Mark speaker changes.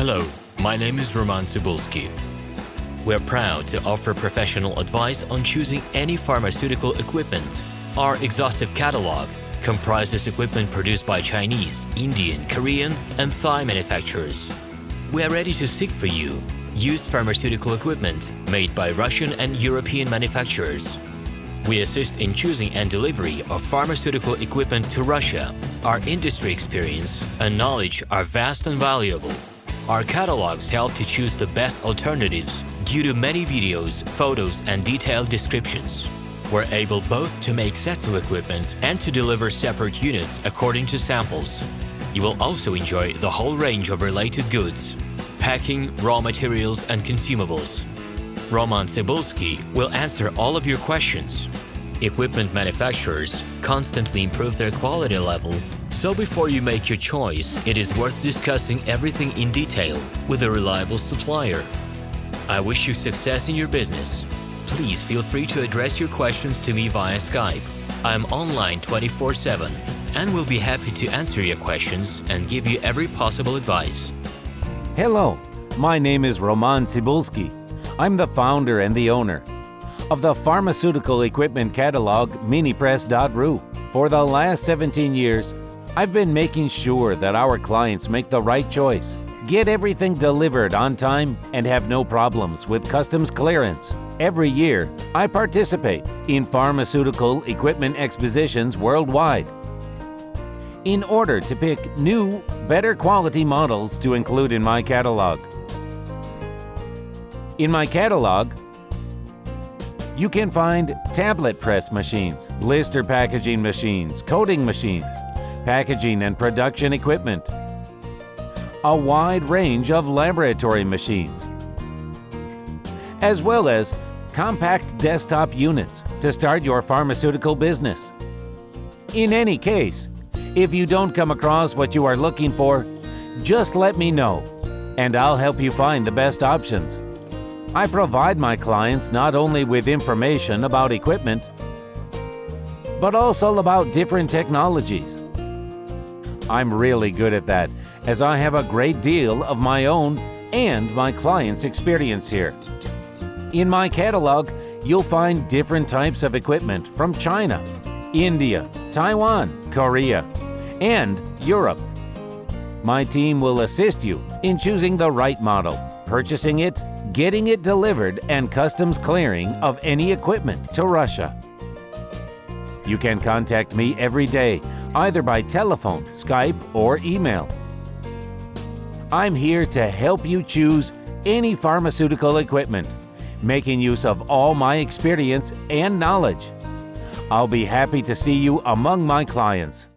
Speaker 1: Hello, my name is Roman Cybulski. We're proud to offer professional advice on choosing any pharmaceutical equipment. Our exhaustive catalog comprises equipment produced by Chinese, Indian, Korean, and Thai manufacturers. We are ready to seek for you used pharmaceutical equipment made by Russian and European manufacturers. We assist in choosing and delivery of pharmaceutical equipment to Russia. Our industry experience and knowledge are vast and valuable. Our catalogs help to choose the best alternatives due to many videos, photos, and detailed descriptions. We're able both to make sets of equipment and to deliver separate units according to samples. You will also enjoy the whole range of related goods, packing, raw materials, and consumables. Roman Cybulski will answer all of your questions. Equipment manufacturers constantly improve their quality level, so before you make your choice, it is worth discussing everything in detail with a reliable supplier. I wish you success in your business. Please feel free to address your questions to me via Skype. I'm online 24/7 and will be happy to answer your questions and give you every possible advice.
Speaker 2: Hello, my name is Roman Cybulski. I'm the founder and the owner of the pharmaceutical equipment catalog MiniPress.ru. For the last 17 years, I've been making sure that our clients make the right choice, get everything delivered on time, and have no problems with customs clearance. Every year, I participate in pharmaceutical equipment expositions worldwide in order to pick new, better quality models to include in my catalog. In my catalog, you can find tablet press machines, blister packaging machines, coating machines, packaging and production equipment, a wide range of laboratory machines, as well as compact desktop units to start your pharmaceutical business. In any case, if you don't come across what you are looking for, just let me know, and I'll help you find the best options. I provide my clients not only with information about equipment, but also about different technologies. I'm really good at that, as I have a great deal of my own and my clients' experience here. In my catalog, you'll find different types of equipment from China, India, Taiwan, Korea, and Europe. My team will assist you in choosing the right model, purchasing it, getting it delivered, and customs clearing of any equipment to Russia. You can contact me every day, either by telephone, Skype, or email. I'm here to help you choose any pharmaceutical equipment, making use of all my experience and knowledge. I'll be happy to see you among my clients.